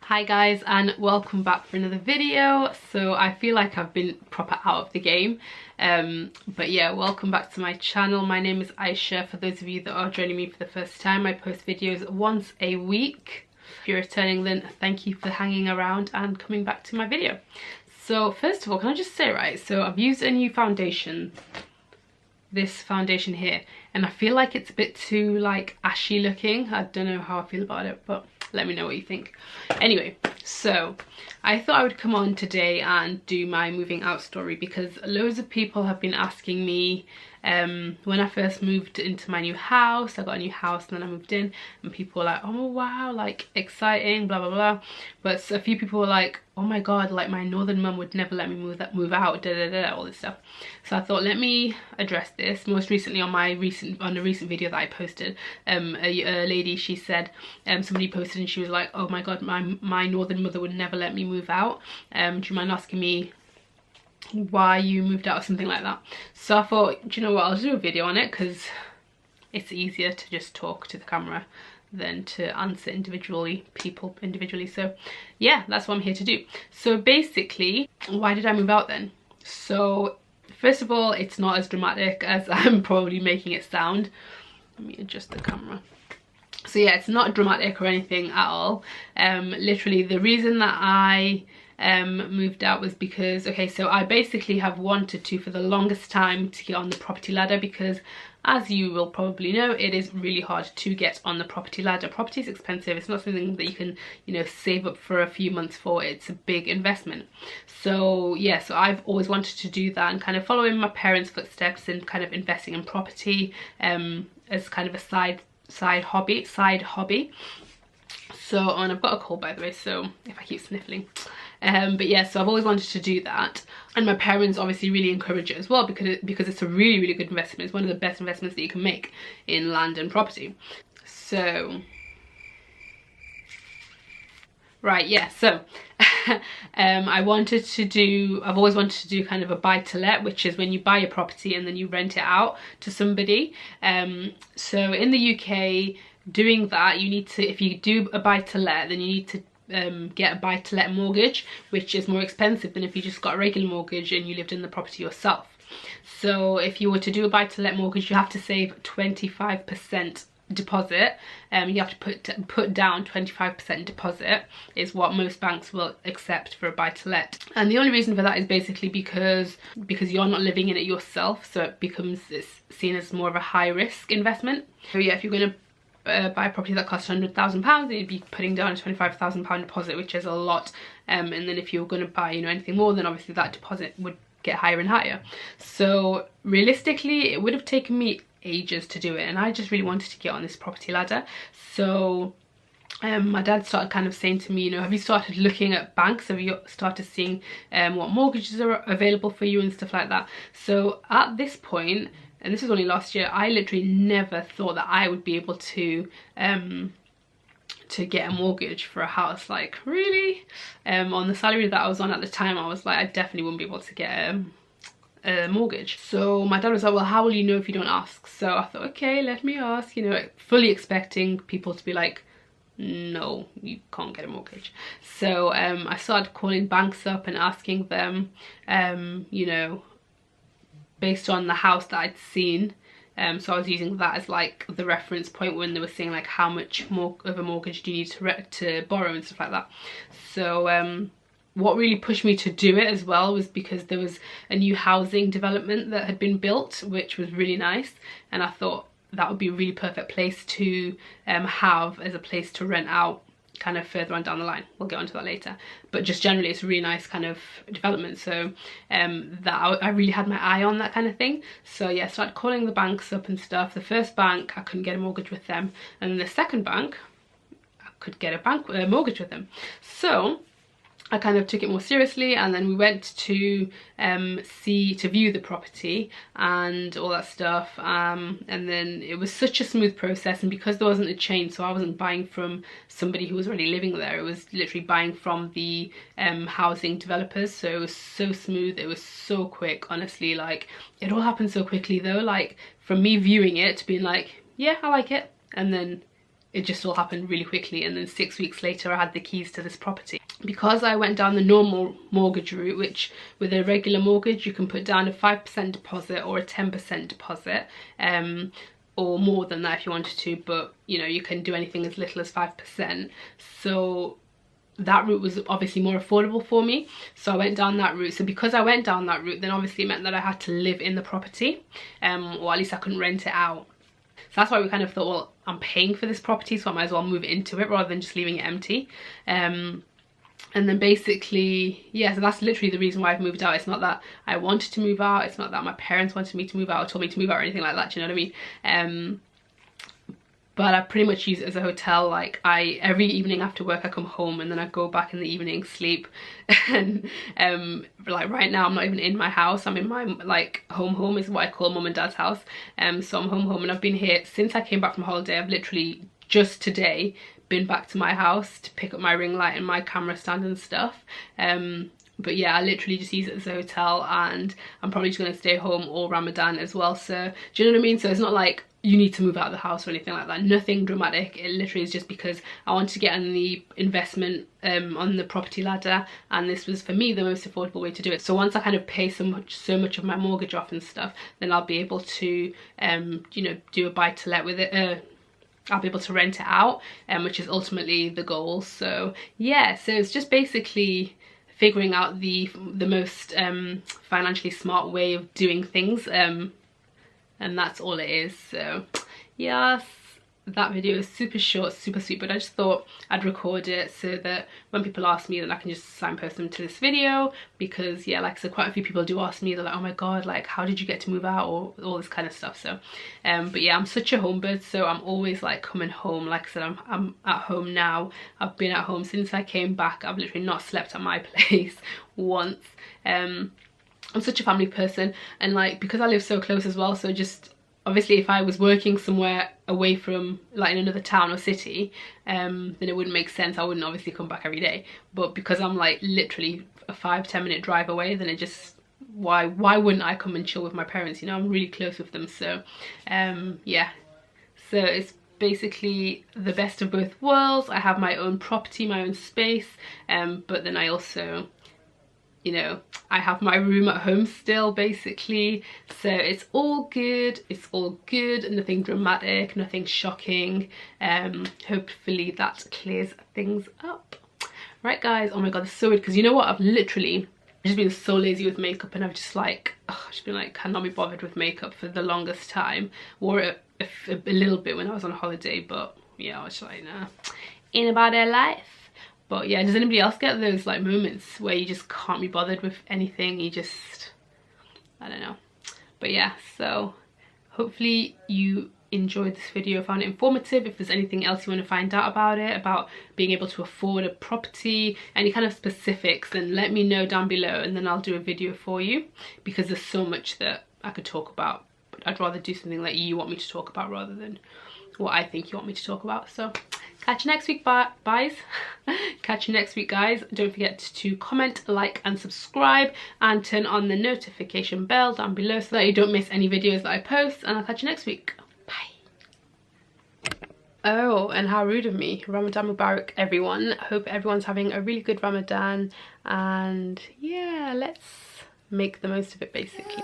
Hi guys, and welcome back for another video. So I feel like I've been proper out of the game, but yeah, welcome back to my channel. My name is Aisha. For those of you that are joining me for the first time, I post videos once a week. If you're returning, then thank you for hanging around and coming back to my video. So first of all, can I just say, right, so I've used a new foundation, this foundation here, and I feel like it's a bit too like ashy looking. I don't know how I feel about it, but let me know what you think. Anyway, so I thought I would come on today and do my moving out story because loads of people have been asking me when I first moved into my new house. I got a new house and then I moved in, and people were like, oh wow, like exciting, blah blah blah. But a few people were like, oh my god, like my northern mum would never let me move out, da da da, all this stuff. So I thought, let me address this. Most recently on a recent video that I posted, a lady, she said, somebody posted and she was like, oh my god, my northern mother would never let me move out. Do you mind asking me why you moved out or something like that? So I thought, do you know what, I'll do a video on it because it's easier to just talk to the camera than to answer people individually. So yeah, that's what I'm here to do. So basically, why did I move out then? So first of all, it's not as dramatic as I'm probably making it sound. Let me adjust the camera. So yeah, it's not dramatic or anything at all. Literally the reason that I moved out was because, okay, so I basically have wanted to for the longest time to get on the property ladder, because as you will probably know, it is really hard to get on the property ladder. Property is expensive. It's not something that you can, you know, save up for a few months for. It's a big investment. So yeah, so I've always wanted to do that and kind of follow in my parents' footsteps and kind of investing in property as kind of a side hobby. So, and I've got a cold by the way, so if I keep sniffling. But yeah, so I've always wanted to do that, and my parents obviously really encourage it as well because it's a really good investment. It's one of the best investments that you can make in land and property. So right, yeah, so I've always wanted to do kind of a buy-to-let, which is when you buy a property and then you rent it out to somebody. So in the UK, doing that, you need to, if you do a buy-to-let, then you need to get a buy-to-let mortgage, which is more expensive than if you just got a regular mortgage and you lived in the property yourself. So if you were to do a buy-to-let mortgage, you have to save 25% deposit. You have to put down 25% deposit is what most banks will accept for a buy-to-let. And the only reason for that is basically because you're not living in it yourself, so it's seen as more of a high-risk investment. So yeah, if you're going to buy a property that costs £100,000, you'd be putting down a £25,000 deposit, which is a lot. And then if you're going to buy, you know, anything more, then obviously that deposit would get higher and higher. So realistically, it would have taken me ages to do it, and I just really wanted to get on this property ladder. So my dad started kind of saying to me, you know, have you started looking at banks? Have you started seeing what mortgages are available for you and stuff like that? So at this point, and this was only last year, I literally never thought that I would be able to get a mortgage for a house. Like, really? On the salary that I was on at the time, I was like, I definitely wouldn't be able to get a mortgage. So my dad was like, well, how will you know if you don't ask? So I thought, okay, let me ask, you know, fully expecting people to be like, no, you can't get a mortgage. So I started calling banks up and asking them, you know, based on the house that I'd seen. So I was using that as like the reference point when they were saying like how much more of a mortgage do you need to borrow and stuff like that. So what really pushed me to do it as well was because there was a new housing development that had been built, which was really nice, and I thought that would be a really perfect place to have as a place to rent out kind of further on down the line. We'll get onto that later, but just generally it's a really nice kind of development. So that I really had my eye on that kind of thing. So yeah, started calling the banks up and stuff. The first bank, I couldn't get a mortgage with them, and then the second bank, I could get a mortgage with them. So I kind of took it more seriously, and then we went to view the property and all that stuff, and then it was such a smooth process. And because there wasn't a chain, so I wasn't buying from somebody who was already living there, it was literally buying from the housing developers. So it was so smooth, it was so quick, honestly. Like, it all happened so quickly though, like from me viewing it to being like, yeah, I like it, and then it just all happened really quickly, and then 6 weeks later I had the keys to this property. Because I went down the normal mortgage route, which with a regular mortgage you can put down a 5% deposit or a 10% deposit, or more than that if you wanted to, but you know, you can do anything as little as 5%. So that route was obviously more affordable for me, so I went down that route. So because I went down that route, then obviously it meant that I had to live in the property, or at least I couldn't rent it out. So that's why we kind of thought, well, I'm paying for this property, so I might as well move into it rather than just leaving it empty. And then basically, yeah, so that's literally the reason why I've moved out. It's not that I wanted to move out, it's not that my parents wanted me to move out or told me to move out or anything like that, do you know what I mean? But I pretty much use it as a hotel. Like, every evening after work I come home and then I go back in the evening, sleep, and like right now I'm not even in my house, I'm in my like home is what I call mum and dad's house. So I'm home and I've been here since I came back from holiday. I've literally just today been back to my house to pick up my ring light and my camera stand and stuff. But yeah, I literally just use it as a hotel, and I'm probably just going to stay home all Ramadan as well. So do you know what I mean? So it's not like you need to move out of the house or anything like that, nothing dramatic. It literally is just because I wanted to get on the investment on the property ladder, and this was for me the most affordable way to do it. So once I kind of pay so much of my mortgage off and stuff, then I'll be able to you know, do a buy to let with it. I'll be able to rent it out, which is ultimately the goal. So yeah, so it's just basically figuring out the most financially smart way of doing things, and that's all it is. So yes, that video is super short, super sweet, but I just thought I'd record it so that when people ask me, then I can just signpost them to this video. Because yeah, like I said, quite a few people do ask me, they're like, oh my god, like how did you get to move out, or all this kind of stuff. So but yeah, I'm such a home bird, so I'm always like coming home. Like I said, I'm at home now. I've been at home since I came back. I've literally not slept at my place once. I'm such a family person, and like because I live so close as well, so just obviously if I was working somewhere away from like in another town or city, then it wouldn't make sense. I wouldn't obviously come back every day, but because I'm like literally a 5-10 minute drive away, then it just, why wouldn't I come and chill with my parents, you know? I'm really close with them. So yeah, so it's basically the best of both worlds. I have my own property, my own space, but then I also, you know, I have my room at home still basically. So it's all good, nothing dramatic, nothing shocking. Hopefully that clears things up. Right guys, oh my god, it's so weird because you know what, I've literally just been so lazy with makeup, and I've just like, just been like, cannot be bothered with makeup for the longest time. Wore it a little bit when I was on holiday, but yeah, I was like, nah, ain't about their life. But yeah, does anybody else get those like moments where you just can't be bothered with anything? You just, I don't know. But yeah, so hopefully you enjoyed this video, found it informative. If there's anything else you want to find out about it, about being able to afford a property, any kind of specifics, then let me know down below, and then I'll do a video for you, because there's so much that I could talk about. But I'd rather do something that you want me to talk about rather than what I think you want me to talk about. So catch you next week, guys. Catch you next week, guys. Don't forget to comment, like and subscribe, and turn on the notification bell down below so that you don't miss any videos that I post. And I'll catch you next week. Bye. Oh, and how rude of me. Ramadan Mubarak, everyone. Hope everyone's having a really good Ramadan, and yeah, let's make the most of it basically.